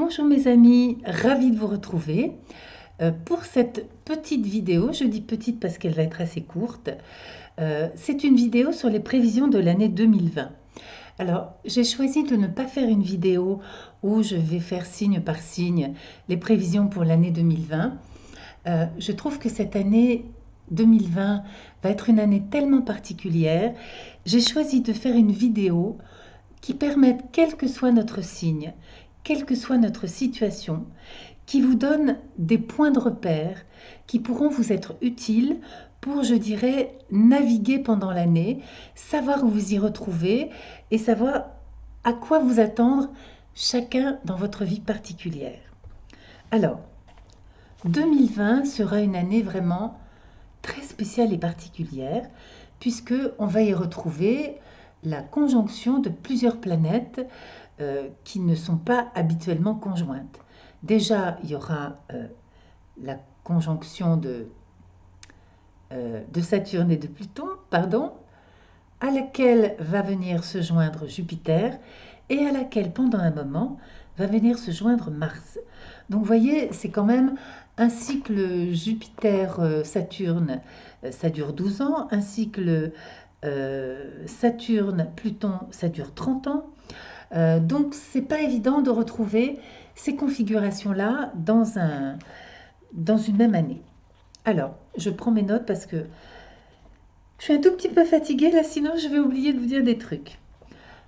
Bonjour mes amis, ravie de vous retrouver pour cette petite vidéo. Je dis petite parce qu'elle va être assez courte. C'est une vidéo sur les prévisions de l'année 2020. Alors, j'ai choisi de ne pas faire une vidéo où je vais faire signe par signe les prévisions pour l'année 2020. Je trouve que cette année 2020 va être une année tellement particulière. J'ai choisi de faire une vidéo qui permette, quel que soit notre signe, quelle que soit notre situation, qui vous donne des points de repère qui pourront vous être utiles pour, je dirais, naviguer pendant l'année, savoir où vous y retrouver et savoir à quoi vous attendre chacun dans votre vie particulière. Alors, 2020 sera une année vraiment très spéciale et particulière puisque on va y retrouver la conjonction de plusieurs planètes qui ne sont pas habituellement conjointes. Déjà, il y aura la conjonction de Saturne et de Pluton, pardon, à laquelle va venir se joindre Jupiter et à laquelle, pendant un moment, va venir se joindre Mars. Donc, vous voyez, c'est quand même un cycle Jupiter-Saturne, ça dure 12 ans, un cycle Saturne-Pluton, ça dure 30 ans. Donc, c'est pas évident de retrouver ces configurations-là dans une même année. Alors, je prends mes notes parce que je suis un tout petit peu fatiguée là, sinon je vais oublier de vous dire des trucs.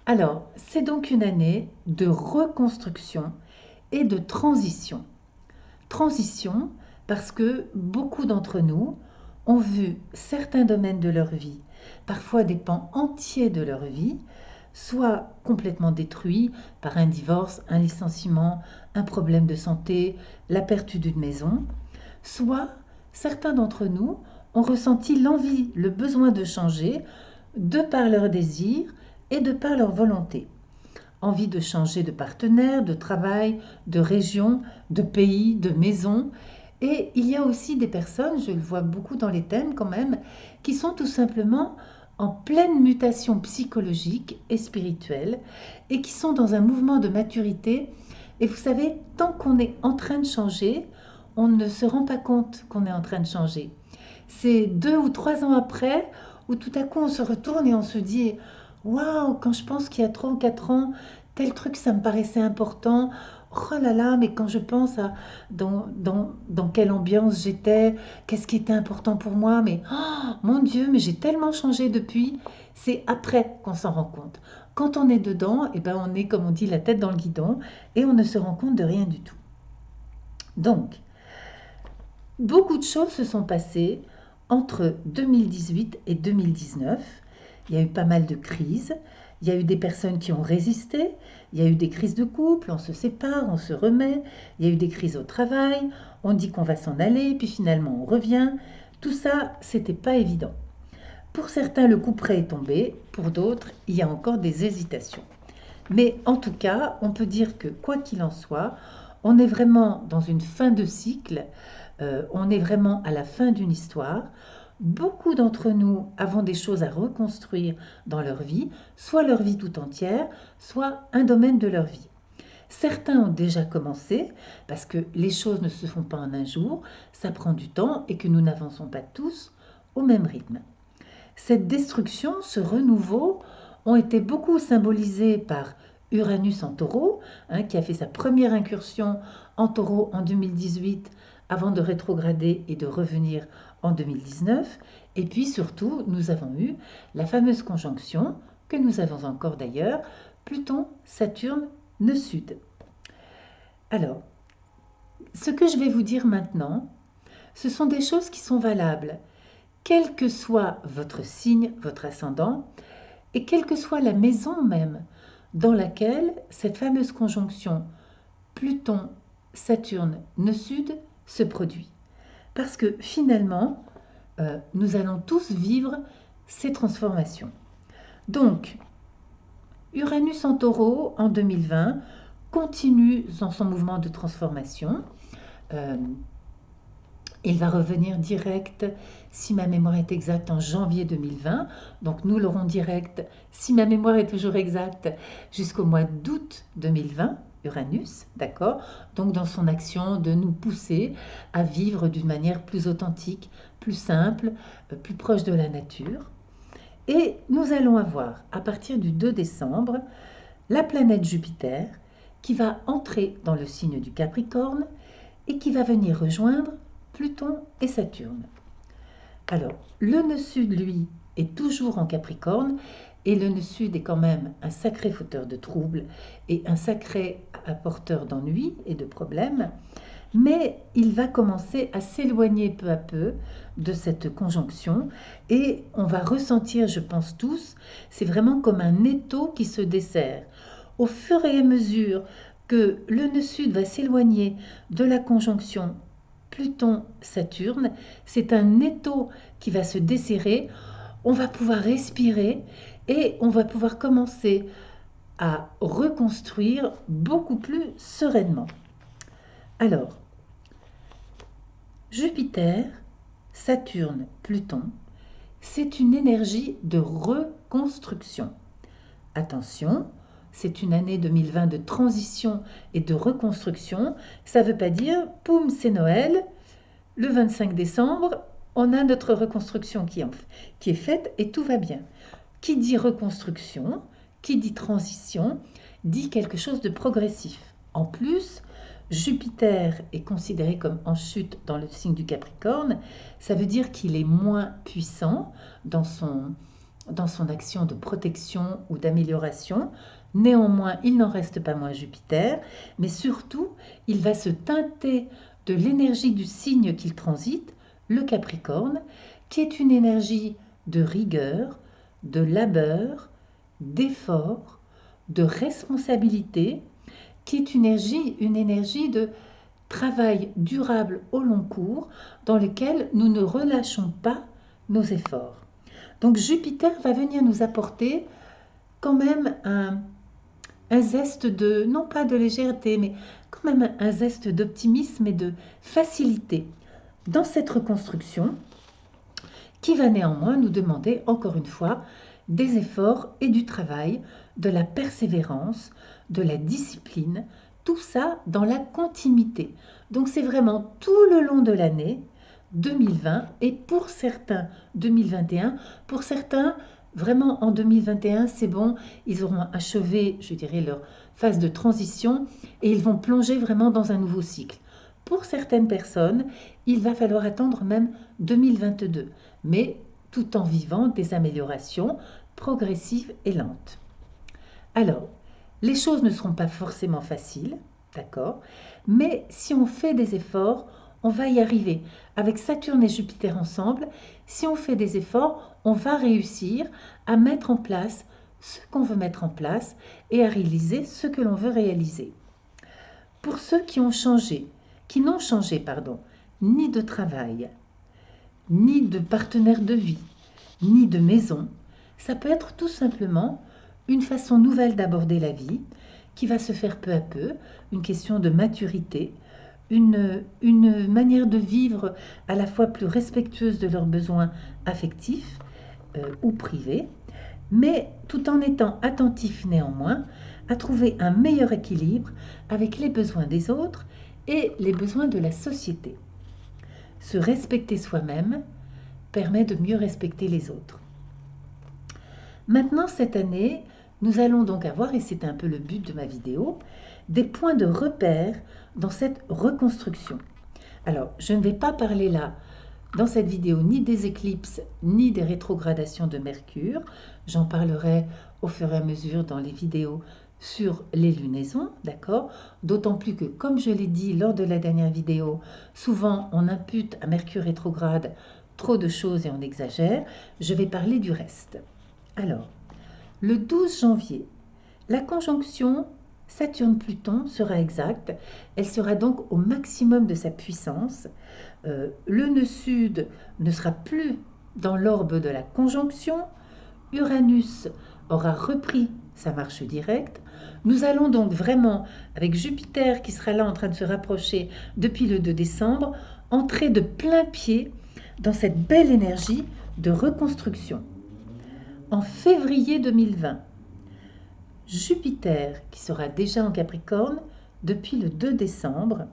Alors, c'est donc une année de reconstruction et de transition. Transition parce que beaucoup d'entre nous ont vu certains domaines de leur vie, parfois des pans entiers de leur vie, soit complètement détruits par un divorce, un licenciement, un problème de santé, la perte d'une maison, soit certains d'entre nous ont ressenti l'envie, le besoin de changer de par leur désir et de par leur volonté. Envie de changer de partenaire, de travail, de région, de pays, de maison. Et il y a aussi des personnes, je le vois beaucoup dans les thèmes quand même, qui sont tout simplement en pleine mutation psychologique et spirituelle et qui sont dans un mouvement de maturité. Et vous savez, tant qu'on est en train de changer, on ne se rend pas compte qu'on est en train de changer. C'est 2 ou 3 ans après où tout à coup on se retourne et on se dit « Waouh, quand je pense qu'il y a 3 ou 4 ans, tel truc ça me paraissait important. Oh là là, mais quand je pense à dans quelle ambiance j'étais, qu'est-ce qui était important pour moi, mais oh, mon Dieu, mais j'ai tellement changé depuis. » C'est après qu'on s'en rend compte. Quand on est dedans, eh ben on est, comme on dit, la tête dans le guidon et on ne se rend compte de rien du tout. Donc, beaucoup de choses se sont passées entre 2018 et 2019. Il y a eu pas mal de crises. Il y a eu des personnes qui ont résisté. Il y a eu des crises de couple, on se sépare, on se remet. Il y a eu des crises au travail. On dit qu'on va s'en aller, puis finalement on revient. Tout ça, c'était pas évident. Pour certains, le coup près est tombé. Pour d'autres, il y a encore des hésitations. Mais en tout cas, on peut dire que quoi qu'il en soit, on est vraiment dans une fin de cycle. On est vraiment à la fin d'une histoire. Beaucoup d'entre nous avons des choses à reconstruire dans leur vie, soit leur vie tout entière, soit un domaine de leur vie. Certains ont déjà commencé, parce que les choses ne se font pas en un jour, ça prend du temps et que nous n'avançons pas tous au même rythme. Cette destruction, ce renouveau, ont été beaucoup symbolisés par Uranus en taureau, qui a fait sa première incursion en taureau en 2018 avant de rétrograder et de revenir en 2019. Et puis surtout, nous avons eu la fameuse conjonction, que nous avons encore d'ailleurs, Pluton-Saturne nœud sud. Alors, ce que je vais vous dire maintenant, ce sont des choses qui sont valables, quel que soit votre signe, votre ascendant, et quelle que soit la maison même dans laquelle cette fameuse conjonction Pluton-Saturne nœud sud se produit. Parce que finalement, nous allons tous vivre ces transformations. Donc, Uranus en taureau en 2020 continue dans son mouvement de transformation. Il va revenir direct, si ma mémoire est exacte, en janvier 2020. Donc nous l'aurons direct, si ma mémoire est toujours exacte, jusqu'au mois d'août 2020. Uranus, d'accord? Donc dans son action de nous pousser à vivre d'une manière plus authentique, plus simple, plus proche de la nature. Et nous allons avoir, à partir du 2 décembre, la planète Jupiter qui va entrer dans le signe du Capricorne et qui va venir rejoindre Pluton et Saturne. Alors, le nœud sud, lui, est toujours en Capricorne, et le nœud sud est quand même un sacré fauteur de troubles et un sacré apporteur d'ennuis et de problèmes, mais il va commencer à s'éloigner peu à peu de cette conjonction, et on va ressentir, je pense tous, c'est vraiment comme un étau qui se dessert. Au fur et à mesure que le nœud sud va s'éloigner de la conjonction Pluton-Saturne, c'est un étau qui va se desserrer, on va pouvoir respirer et on va pouvoir commencer à reconstruire beaucoup plus sereinement. Alors, Jupiter, Saturne, Pluton, c'est une énergie de reconstruction. Attention, c'est une année 2020 de transition et de reconstruction. Ça ne veut pas dire, poum, c'est Noël, le 25 décembre, on a notre reconstruction qui est faite et tout va bien. Qui dit reconstruction, qui dit transition, dit quelque chose de progressif. En plus, Jupiter est considéré comme en chute dans le signe du Capricorne. Ça veut dire qu'il est moins puissant dans son action de protection ou d'amélioration. Néanmoins, il n'en reste pas moins Jupiter, mais surtout, il va se teinter de l'énergie du signe qu'il transite, le Capricorne, qui est une énergie de rigueur, de labeur, d'effort, de responsabilité, qui est une énergie de travail durable au long cours dans lequel nous ne relâchons pas nos efforts. Donc Jupiter va venir nous apporter quand même un zeste de, non pas de légèreté, mais quand même un zeste d'optimisme et de facilité dans cette reconstruction qui va néanmoins nous demander, encore une fois, des efforts et du travail, de la persévérance, de la discipline, tout ça dans la continuité. Donc c'est vraiment tout le long de l'année 2020 et pour certains 2021, pour certains vraiment en 2021 c'est bon, ils auront achevé, je dirais, leur phase de transition et ils vont plonger vraiment dans un nouveau cycle. Pour certaines personnes, il va falloir attendre même 2022, mais tout en vivant des améliorations progressives et lentes. Alors, les choses ne seront pas forcément faciles, d'accord, mais si on fait des efforts, on va y arriver. Avec Saturne et Jupiter ensemble, si on fait des efforts, on va réussir à mettre en place ce qu'on veut mettre en place et à réaliser ce que l'on veut réaliser. Pour ceux qui n'ont changé, ni de travail, ni de partenaire de vie, ni de maison, ça peut être tout simplement une façon nouvelle d'aborder la vie qui va se faire peu à peu, une question de maturité, une manière de vivre à la fois plus respectueuse de leurs besoins affectifs ou privés, mais tout en étant attentif néanmoins à trouver un meilleur équilibre avec les besoins des autres et les besoins de la société. Se respecter soi-même permet de mieux respecter les autres. Maintenant, cette année, nous allons donc avoir, et c'est un peu le but de ma vidéo, des points de repère dans cette reconstruction. Alors, je ne vais pas parler là, dans cette vidéo, ni des éclipses, ni des rétrogradations de Mercure. J'en parlerai au fur et à mesure dans les vidéos sur les lunaisons, d'accord? D'autant plus que, comme je l'ai dit lors de la dernière vidéo, souvent on impute à Mercure rétrograde trop de choses et on exagère. Je vais parler du reste. Alors, le 12 janvier, la conjonction Saturne-Pluton sera exacte. Elle sera donc au maximum de sa puissance. Le nœud sud ne sera plus dans l'orbe de la conjonction. Uranus aura repris sa marche directe. Nous allons donc vraiment, avec Jupiter qui sera là en train de se rapprocher depuis le 2 décembre, entrer de plein pied dans cette belle énergie de reconstruction. En février 2020, Jupiter, qui sera déjà en Capricorne depuis le 2 décembre,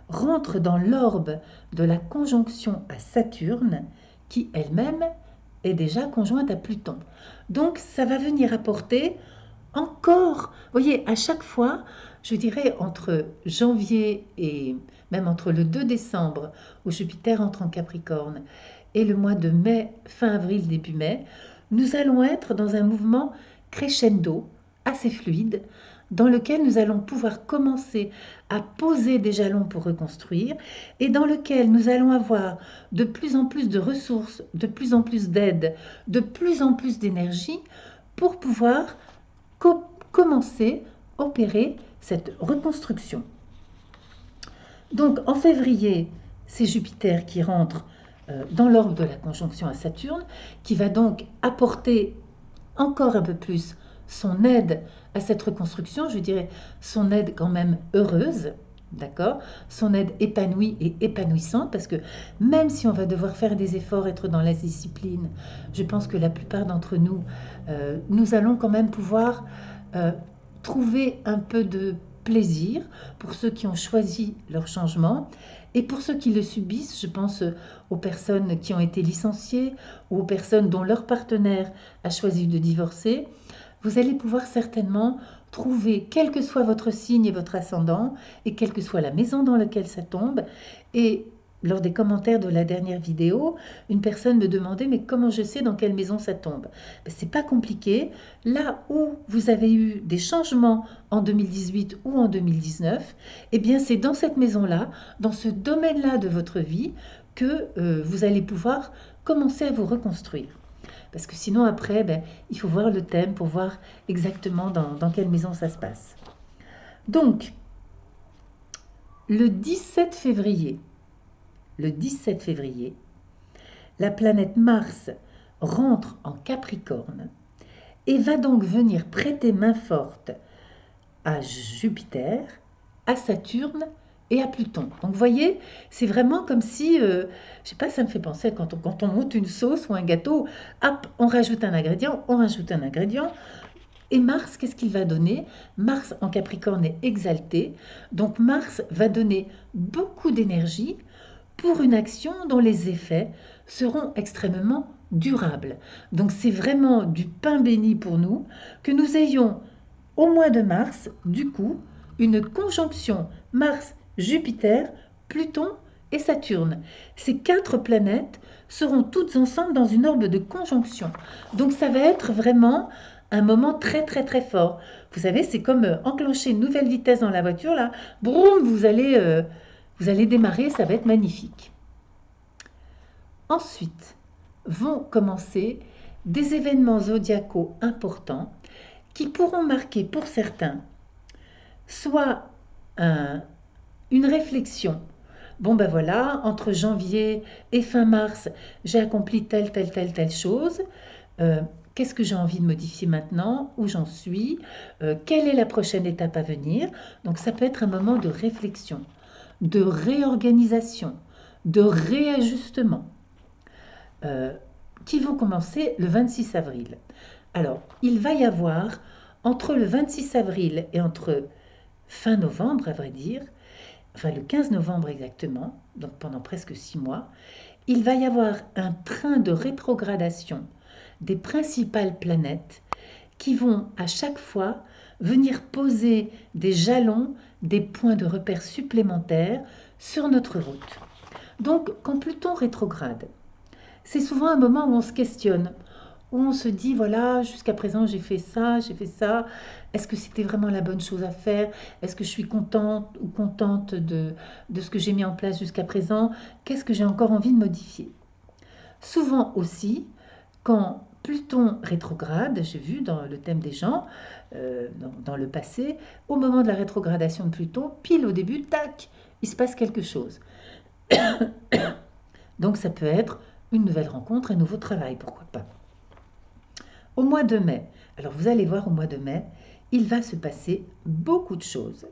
rentre dans l'orbe de la conjonction à Saturne, qui elle-même est déjà conjointe à Pluton. Donc ça va venir apporter encore, vous voyez, à chaque fois, je dirais entre janvier et même entre le 2 décembre, où Jupiter entre en Capricorne, et le mois de mai, fin avril, début mai, nous allons être dans un mouvement crescendo, assez fluide, dans lequel nous allons pouvoir commencer à poser des jalons pour reconstruire et dans lequel nous allons avoir de plus en plus de ressources, de plus en plus d'aide, de plus en plus d'énergie pour pouvoir commencer à opérer cette reconstruction. Donc en février, c'est Jupiter qui rentre dans l'orbe de la conjonction à Saturne, qui va donc apporter encore un peu plus son aide à cette reconstruction, je dirais son aide quand même heureuse, d'accord, son aide épanouie et épanouissante, parce que même si on va devoir faire des efforts, être dans la discipline, je pense que la plupart d'entre nous, nous allons quand même pouvoir trouver un peu de plaisir pour ceux qui ont choisi leur changement. Et pour ceux qui le subissent, je pense aux personnes qui ont été licenciées ou aux personnes dont leur partenaire a choisi de divorcer, vous allez pouvoir certainement trouver, quel que soit votre signe et votre ascendant, et quelle que soit la maison dans laquelle ça tombe. Et lors des commentaires de la dernière vidéo, une personne me demandait « mais comment je sais dans quelle maison ça tombe ?» C'est pas compliqué. Là où vous avez eu des changements en 2018 ou en 2019, eh bien c'est dans cette maison-là, dans ce domaine-là de votre vie, que vous allez pouvoir commencer à vous reconstruire. Parce que sinon après, il faut voir le thème pour voir exactement dans quelle maison ça se passe. Donc, le 17 février, la planète Mars rentre en Capricorne et va donc venir prêter main forte à Jupiter, à Saturne et à Pluton. Donc vous voyez, c'est vraiment comme si, je sais pas, ça me fait penser à quand on monte une sauce ou un gâteau, hop, on rajoute un ingrédient, et Mars, qu'est-ce qu'il va donner? Mars en Capricorne est exalté, donc Mars va donner beaucoup d'énergie pour une action dont les effets seront extrêmement durables. Donc c'est vraiment du pain béni pour nous que nous ayons au mois de mars, du coup, une conjonction Mars-Jupiter, Pluton et Saturne. Ces 4 planètes seront toutes ensemble dans une orbe de conjonction. Donc ça va être vraiment un moment très très très fort. Vous savez, c'est comme enclencher une nouvelle vitesse dans la voiture, là, broum, vous allez démarrer, ça va être magnifique. Ensuite, vont commencer des événements zodiacaux importants qui pourront marquer pour certains soit une réflexion. Bon ben voilà, entre janvier et fin mars, j'ai accompli telle chose. Qu'est-ce que j'ai envie de modifier maintenant? Où j'en suis? Quelle est la prochaine étape à venir? Donc ça peut être un moment de réflexion, de réorganisation, de réajustement, qui vont commencer le 26 avril. Alors, il va y avoir, entre le 26 avril et entre fin novembre, à vrai dire, enfin le 15 novembre exactement, donc pendant presque 6 mois, il va y avoir un train de rétrogradation des principales planètes qui vont à chaque fois venir poser des jalons, des points de repère supplémentaires sur notre route. Donc, quand Pluton rétrograde, c'est souvent un moment où on se questionne, où on se dit, voilà, jusqu'à présent j'ai fait ça, est-ce que c'était vraiment la bonne chose à faire? Est-ce que je suis contente ou contente de ce que j'ai mis en place jusqu'à présent? Qu'est-ce que j'ai encore envie de modifier? Souvent aussi, quand Pluton rétrograde, j'ai vu dans le thème des gens, dans le passé, au moment de la rétrogradation de Pluton, pile au début, tac, il se passe quelque chose. Donc ça peut être une nouvelle rencontre, un nouveau travail, pourquoi pas. Au mois de mai, alors vous allez voir au mois de mai, il va se passer beaucoup de choses.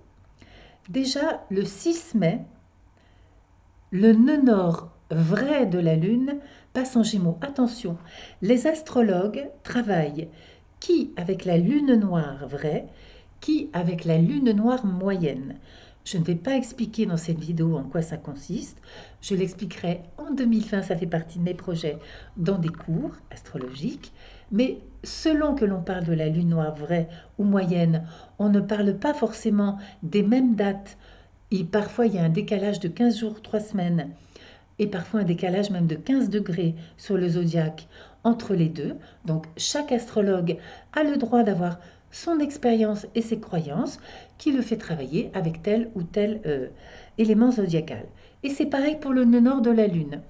Déjà, le 6 mai, le nœud nord vrai de la Lune passe en Gémeaux. Attention, les astrologues travaillent qui avec la lune noire vraie, qui avec la lune noire moyenne. Je ne vais pas expliquer dans cette vidéo en quoi ça consiste. Je l'expliquerai en 2020, ça fait partie de mes projets dans des cours astrologiques. Mais selon que l'on parle de la lune noire vraie ou moyenne, on ne parle pas forcément des mêmes dates. Et parfois, il y a un décalage de 15 jours, 3 semaines, et parfois un décalage même de 15 degrés sur le zodiaque entre les deux. Donc, chaque astrologue a le droit d'avoir son expérience et ses croyances qui le fait travailler avec tel ou tel élément zodiacal. Et c'est pareil pour le nœud nord de la Lune.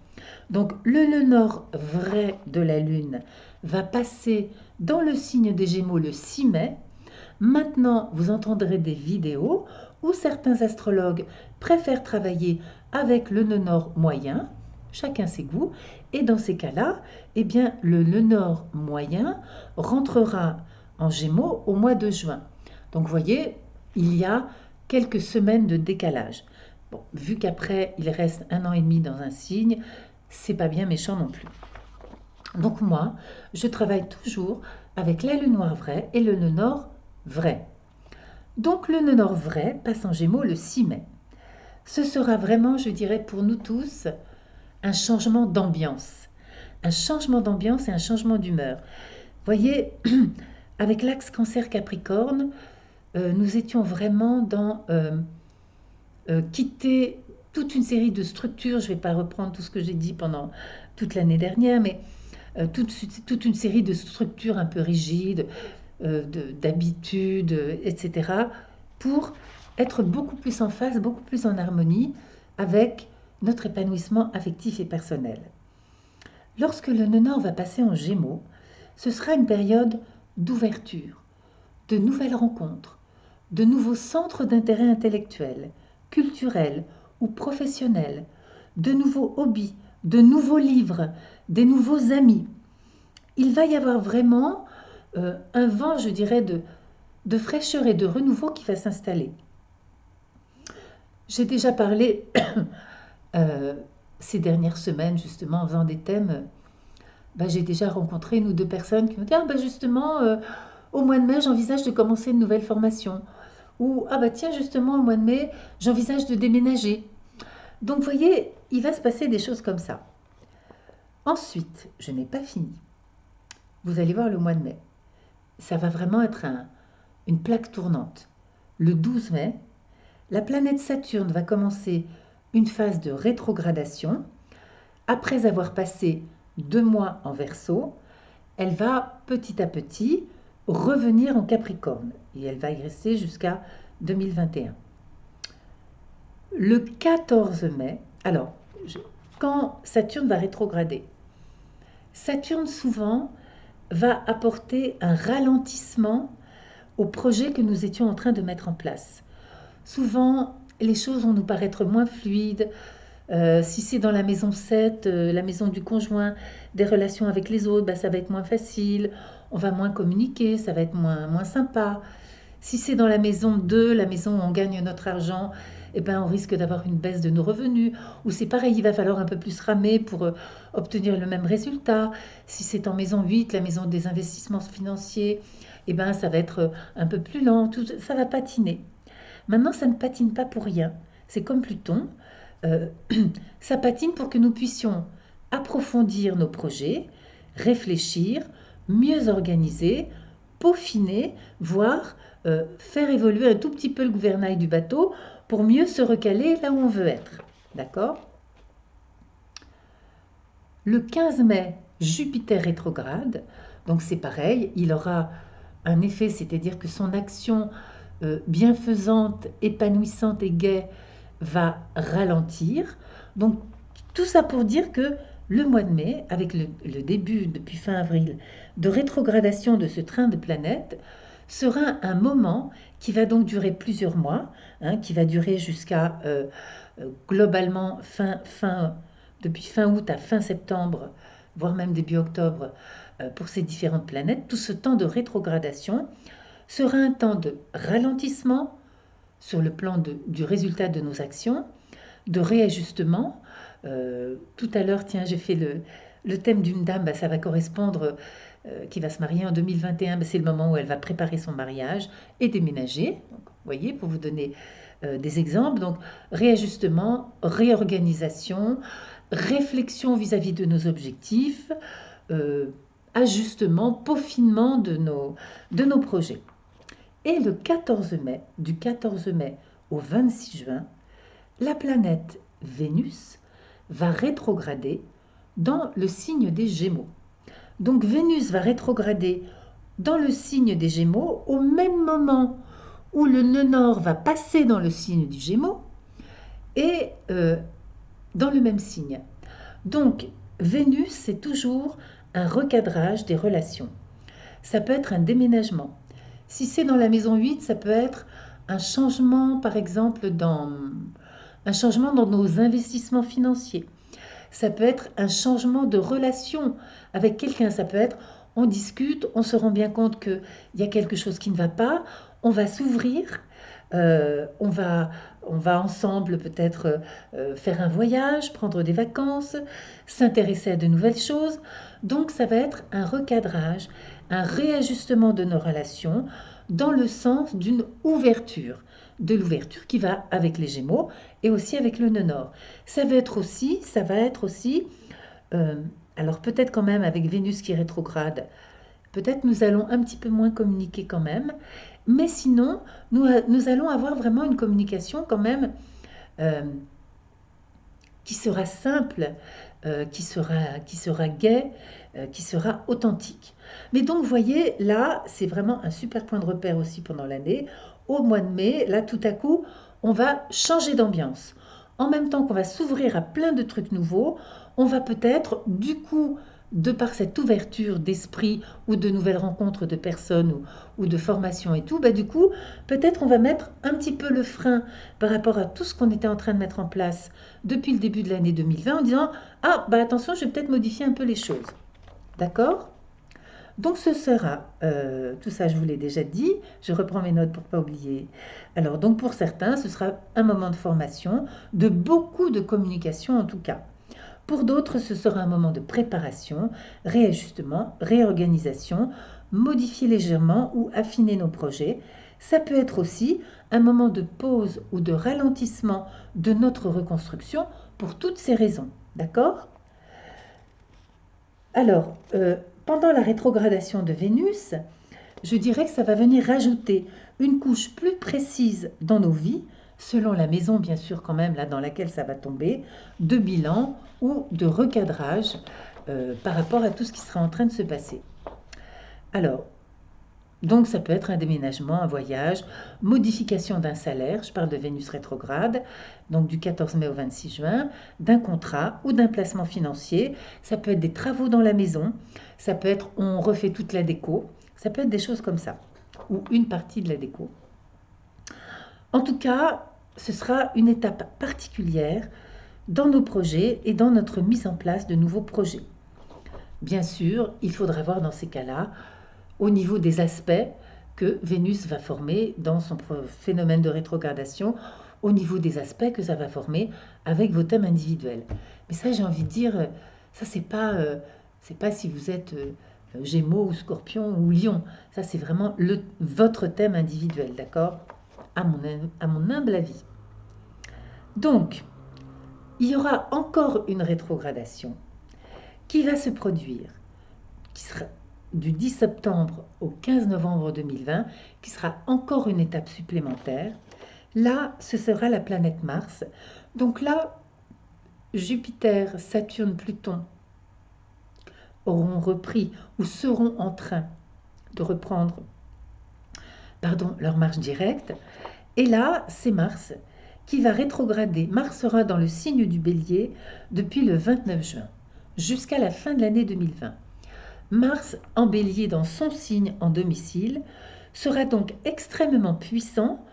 Donc le nœud nord vrai de la Lune va passer dans le signe des Gémeaux le 6 mai. Maintenant, vous entendrez des vidéos où certains astrologues préfèrent travailler avec le nœud nord moyen, chacun ses goûts, et dans ces cas-là, eh bien, le nœud nord moyen rentrera en Gémeaux au mois de juin. Donc vous voyez, il y a quelques semaines de décalage. Bon, vu qu'après, il reste 1 an et demi dans un signe, c'est pas bien méchant non plus. Donc moi, je travaille toujours avec la lune noire vraie et le nœud nord vrai. Donc le nœud nord vrai passe en Gémeaux le 6 mai. Ce sera vraiment, je dirais, pour nous tous, un changement d'ambiance. Un changement d'ambiance et un changement d'humeur. Voyez, avec l'axe cancer-capricorne, nous étions vraiment dans quitter toute une série de structures. Je ne vais pas reprendre tout ce que j'ai dit pendant toute l'année dernière, mais toute une série de structures un peu rigides, d'habitudes, etc., pour être beaucoup plus en phase, beaucoup plus en harmonie avec notre épanouissement affectif et personnel. Lorsque le nœud nord va passer en Gémeaux, ce sera une période d'ouverture, de nouvelles rencontres, de nouveaux centres d'intérêt intellectuel, culturel ou professionnel, de nouveaux hobbies, de nouveaux livres, des nouveaux amis. Il va y avoir vraiment un vent, je dirais, de fraîcheur et de renouveau qui va s'installer. J'ai déjà parlé ces dernières semaines, justement, en faisant des thèmes. J'ai déjà rencontré une ou deux personnes qui m'ont dit « Ah, justement, au mois de mai, j'envisage de commencer une nouvelle formation. » Ou « Ah, tiens, justement, au mois de mai, j'envisage de déménager. » Donc, vous voyez, il va se passer des choses comme ça. Ensuite, je n'ai pas fini. Vous allez voir le mois de mai. Ça va vraiment être une plaque tournante. Le 12 mai, la planète Saturne va commencer une phase de rétrogradation. Après avoir passé 2 mois en Verseau, elle va petit à petit revenir en Capricorne et elle va y rester jusqu'à 2021. Le 14 mai, alors, quand Saturne va rétrograder, Saturne souvent va apporter un ralentissement au projet que nous étions en train de mettre en place. Souvent, les choses vont nous paraître moins fluides. Si c'est dans la maison 7, la maison du conjoint, des relations avec les autres, ça va être moins facile, on va moins communiquer, ça va être moins sympa. Si c'est dans la maison 2, la maison où on gagne notre argent, on risque d'avoir une baisse de nos revenus. Ou c'est pareil, il va falloir un peu plus ramer pour obtenir le même résultat. Si c'est en maison 8, la maison des investissements financiers, ça va être un peu plus lent, ça va patiner. Maintenant, ça ne patine pas pour rien. C'est comme Pluton. Ça patine pour que nous puissions approfondir nos projets, réfléchir, mieux organiser, peaufiner, voire faire évoluer un tout petit peu le gouvernail du bateau pour mieux se recaler là où on veut être. D'accord ? Le 15 mai, Jupiter rétrograde, donc c'est pareil, il aura un effet, c'est-à-dire que son action bienfaisante, épanouissante et gaie va ralentir. Donc tout ça pour dire que le mois de mai, avec le début depuis fin avril de rétrogradation de ce train de planètes, sera un moment qui va donc durer plusieurs mois, qui va durer jusqu'à globalement depuis fin août à fin septembre, voire même début octobre, pour ces différentes planètes. Tout ce temps de rétrogradation sera un temps de ralentissement sur le plan du résultat de nos actions, de réajustement. Tout à l'heure, tiens, j'ai fait le thème d'une dame, ça va correspondre qui va se marier en 2021, ben, c'est le moment où elle va préparer son mariage et déménager. Donc, vous voyez, pour vous donner des exemples. Donc, réajustement, réorganisation, réflexion vis-à-vis de nos objectifs, ajustement, peaufinement de nos projets. Et le 14 mai, du 14 mai au 26 juin, la planète Vénus va rétrograder dans le signe des Gémeaux. Donc Vénus va rétrograder dans le signe des Gémeaux au même moment où le nœud nord va passer dans le signe du Gémeaux et dans le même signe. Donc Vénus, c'est toujours un recadrage des relations. Ça peut être un déménagement. Si c'est dans la maison 8, ça peut être un changement, par exemple, dans nos investissements financiers. Ça peut être un changement de relation avec quelqu'un. Ça peut être, on discute, on se rend bien compte qu'il y a quelque chose qui ne va pas, on va s'ouvrir, on va ensemble peut-être faire un voyage, prendre des vacances, s'intéresser à de nouvelles choses. Donc ça va être un recadrage, un réajustement de nos relations dans le sens d'une ouverture, de l'ouverture qui va avec les Gémeaux et aussi avec le nœud nord. Ça va être aussi, alors peut-être quand même avec Vénus qui est rétrograde, peut-être nous allons un petit peu moins communiquer quand même, mais sinon nous allons avoir vraiment une communication quand même qui sera simple, qui sera gaie, qui sera authentique. Mais donc, vous voyez, là, c'est vraiment un super point de repère aussi pendant l'année. Au mois de mai, là, tout à coup, on va changer d'ambiance. En même temps qu'on va s'ouvrir à plein de trucs nouveaux, on va peut-être, du coup, de par cette ouverture d'esprit ou de nouvelles rencontres de personnes ou de formations et tout, bah, du coup, peut-être on va mettre un petit peu le frein par rapport à tout ce qu'on était en train de mettre en place depuis le début de l'année 2020 en disant « Ah, bah attention, je vais peut-être modifier un peu les choses. » D'accord ? Donc ce sera, tout ça je vous l'ai déjà dit, je reprends mes notes pour ne pas oublier. Alors donc pour certains, ce sera un moment de formation, de beaucoup de communication en tout cas. Pour d'autres, ce sera un moment de préparation, réajustement, réorganisation, modifier légèrement ou affiner nos projets. Ça peut être aussi un moment de pause ou de ralentissement de notre reconstruction pour toutes ces raisons. D'accord ? Alors, pendant la rétrogradation de Vénus, je dirais que ça va venir rajouter une couche plus précise dans nos vies, selon la maison bien sûr quand même là dans laquelle ça va tomber, de bilan ou de recadrage par rapport à tout ce qui sera en train de se passer. Alors, donc ça peut être un déménagement, un voyage, modification d'un salaire, je parle de Vénus rétrograde, donc du 14 mai au 26 juin, d'un contrat ou d'un placement financier. Ça peut être des travaux dans la maison, ça peut être on refait toute la déco, ça peut être des choses comme ça, ou une partie de la déco. En tout cas, ce sera une étape particulière dans nos projets et dans notre mise en place de nouveaux projets. Bien sûr, il faudra voir dans ces cas-là, au niveau des aspects que Vénus va former dans son phénomène de rétrogradation, au niveau des aspects que ça va former avec vos thèmes individuels. Mais ça, j'ai envie de dire, ça, c'est pas si vous êtes Gémeaux ou Scorpion ou Lion. Ça, c'est vraiment votre thème individuel, d'accord ? À mon humble avis. Donc, il y aura encore une rétrogradation qui va se produire, qui sera du 10 septembre au 15 novembre 2020, qui sera encore une étape supplémentaire. Là, ce sera la planète Mars. Donc là, Jupiter, Saturne, Pluton auront repris ou seront en train de reprendre leur marche directe. Et là, c'est Mars qui va rétrograder. Mars sera dans le signe du Bélier depuis le 29 juin jusqu'à la fin de l'année 2020. Mars en Bélier dans son signe en domicile sera donc extrêmement puissant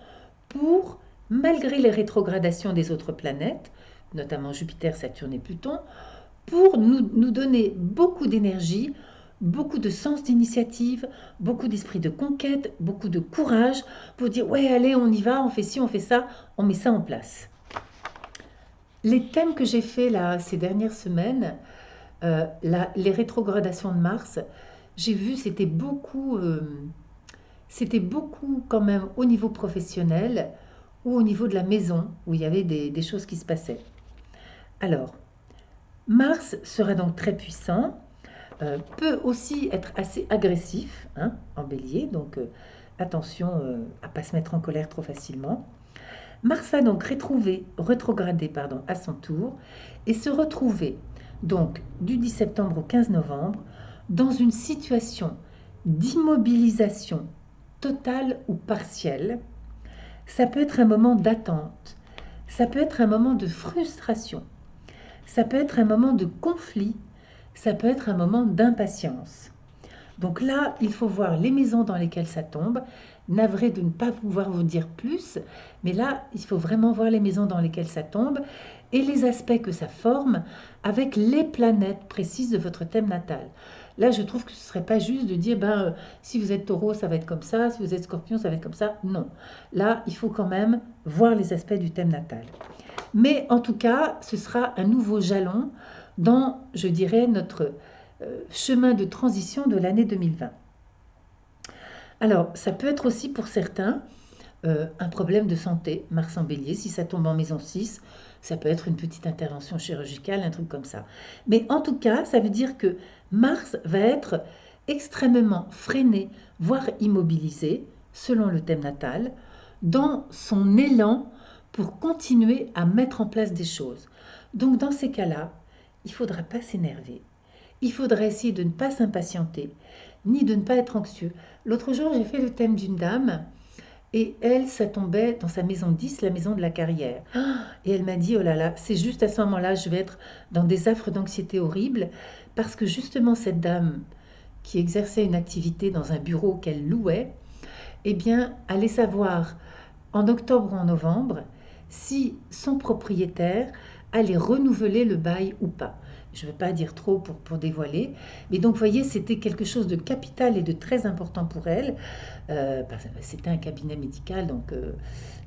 pour, malgré les rétrogradations des autres planètes, notamment Jupiter, Saturne et Pluton, pour nous donner beaucoup d'énergie, beaucoup de sens d'initiative, beaucoup d'esprit de conquête, beaucoup de courage pour dire « ouais, allez, on y va, on fait ci, on fait ça, on met ça en place ». Les thèmes que j'ai faits là, ces dernières semaines, les rétrogradations de Mars, j'ai vu, c'était beaucoup quand même au niveau professionnel ou au niveau de la maison où il y avait des choses qui se passaient. Alors, Mars sera donc très puissant, peut aussi être assez agressif, hein, en bélier, donc attention à ne pas se mettre en colère trop facilement. Mars va donc rétrograder pardon, à son tour et se retrouver donc du 10 septembre au 15 novembre dans une situation d'immobilisation totale ou partielle. Ça peut être un moment d'attente, ça peut être un moment de frustration, ça peut être un moment de conflit, ça peut être un moment d'impatience. Donc là, il faut voir les maisons dans lesquelles ça tombe. Navré de ne pas pouvoir vous dire plus, mais là, il faut vraiment voir les maisons dans lesquelles ça tombe et les aspects que ça forme avec les planètes précises de votre thème natal. Là, je trouve que ce ne serait pas juste de dire, si vous êtes taureau, ça va être comme ça, si vous êtes scorpion, ça va être comme ça. Non. Là, il faut quand même voir les aspects du thème natal. Mais en tout cas, ce sera un nouveau jalon dans, je dirais, notre chemin de transition de l'année 2020. Alors, ça peut être aussi pour certains un problème de santé, Mars en bélier, si ça tombe en maison 6, ça peut être une petite intervention chirurgicale, un truc comme ça. Mais en tout cas, ça veut dire que Mars va être extrêmement freiné, voire immobilisé, selon le thème natal, dans son élan pour continuer à mettre en place des choses. Donc dans ces cas-là, il ne faudra pas s'énerver. Il faudra essayer de ne pas s'impatienter, ni de ne pas être anxieux. L'autre jour, j'ai fait le thème d'une dame, et elle, ça tombait dans sa maison 10, la maison de la carrière. Et elle m'a dit, oh là là, c'est juste à ce moment-là, je vais être dans des affres d'anxiété horribles, parce que justement, cette dame qui exerçait une activité dans un bureau qu'elle louait, eh bien, allait savoir en octobre ou en novembre si son propriétaire allait renouveler le bail ou pas. Je ne veux pas dire trop pour dévoiler, mais donc vous voyez, c'était quelque chose de capital et de très important pour elle. C'était un cabinet médical, donc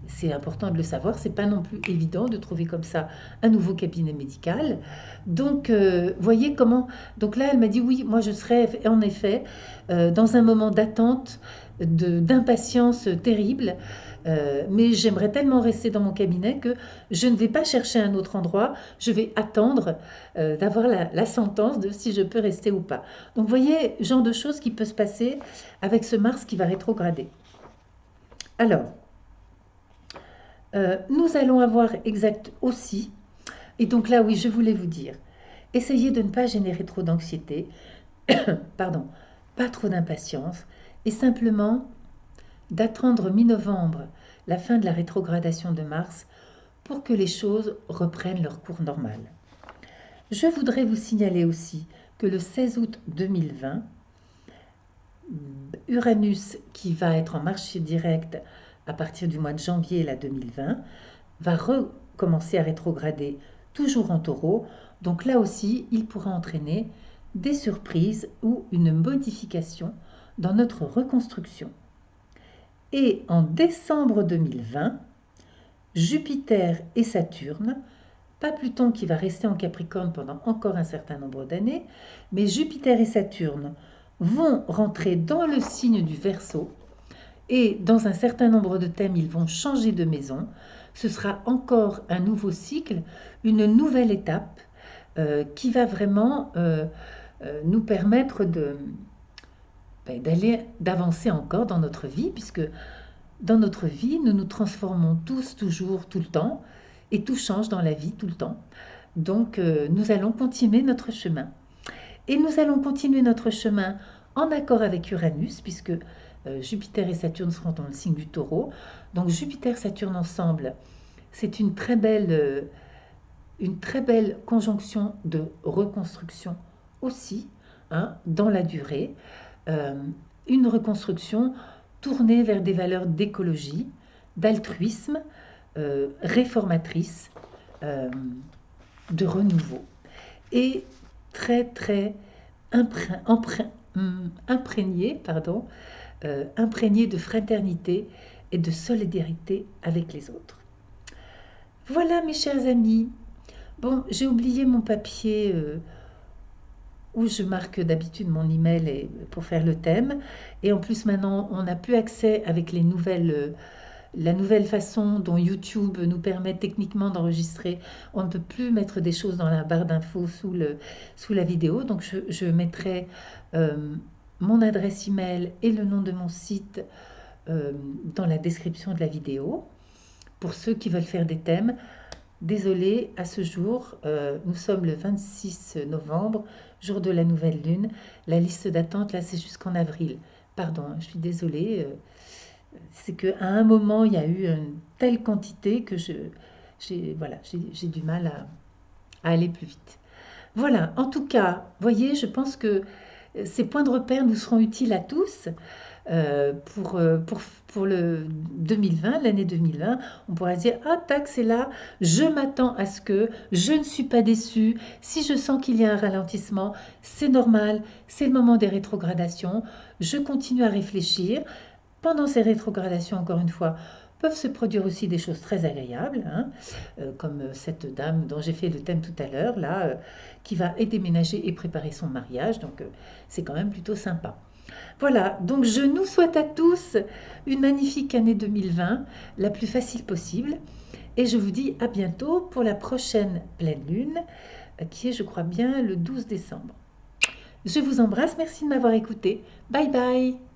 c'est important de le savoir. C'est pas non plus évident de trouver comme ça un nouveau cabinet médical. Donc, voyez comment. Donc là, elle m'a dit oui, moi je serais en effet dans un moment d'attente, d'impatience terrible. Mais j'aimerais tellement rester dans mon cabinet que je ne vais pas chercher un autre endroit, je vais attendre d'avoir la sentence de si je peux rester ou pas. Donc vous voyez, genre de choses qui peut se passer avec ce Mars qui va rétrograder. Alors, nous allons avoir exact aussi, et donc là oui, je voulais vous dire, essayez de ne pas générer trop d'anxiété, pardon, pas trop d'impatience, et simplement d'attendre mi-novembre, la fin de la rétrogradation de Mars, pour que les choses reprennent leur cours normal. Je voudrais vous signaler aussi que le 16 août 2020, Uranus, qui va être en marche directe à partir du mois de janvier 2020, va recommencer à rétrograder toujours en taureau. Donc là aussi, il pourra entraîner des surprises ou une modification dans notre reconstruction. Et en décembre 2020, Jupiter et Saturne, pas Pluton qui va rester en Capricorne pendant encore un certain nombre d'années, mais Jupiter et Saturne vont rentrer dans le signe du Verseau et dans un certain nombre de thèmes, ils vont changer de maison. Ce sera encore un nouveau cycle, une nouvelle étape qui va vraiment nous permettre d'avancer encore dans notre vie, puisque dans notre vie, nous nous transformons tous, toujours, tout le temps, et tout change dans la vie tout le temps. Donc, nous allons continuer notre chemin. Et nous allons continuer notre chemin en accord avec Uranus, puisque Jupiter et Saturne seront dans le signe du Taureau. Donc, Jupiter-Saturne ensemble, c'est une très belle conjonction de reconstruction aussi, hein, dans la durée. Une reconstruction tournée vers des valeurs d'écologie, d'altruisme, réformatrice, de renouveau. Et très, très imprégné de fraternité et de solidarité avec les autres. Voilà mes chers amis. Bon, j'ai oublié mon papier où je marque d'habitude mon email pour faire le thème. Et en plus, maintenant, on n'a plus accès avec la nouvelle façon dont YouTube nous permet techniquement d'enregistrer. On ne peut plus mettre des choses dans la barre d'infos sous la vidéo. Donc, je mettrai mon adresse email et le nom de mon site dans la description de la vidéo. Pour ceux qui veulent faire des thèmes, désolé, à ce jour, nous sommes le 26 novembre, jour de la nouvelle lune. La liste d'attente, là, c'est jusqu'en avril. Pardon, je suis désolée. C'est qu'à un moment, il y a eu une telle quantité que j'ai du mal à aller plus vite. Voilà, en tout cas, voyez, je pense que ces points de repère nous seront utiles à tous pour le 2020, l'année 2020. On pourra se dire, ah tac, c'est là, je m'attends à ce que, je ne suis pas déçu. Si je sens qu'il y a un ralentissement, c'est normal, c'est le moment des rétrogradations. Je continue à réfléchir. Pendant ces rétrogradations, encore une fois, peuvent se produire aussi des choses très agréables, hein, comme cette dame dont j'ai fait le thème tout à l'heure, là, qui va et déménager et préparer son mariage. Donc, c'est quand même plutôt sympa. Voilà, donc je nous souhaite à tous une magnifique année 2020, la plus facile possible. Et je vous dis à bientôt pour la prochaine pleine lune, qui est, je crois bien, le 12 décembre. Je vous embrasse, merci de m'avoir écouté. Bye bye.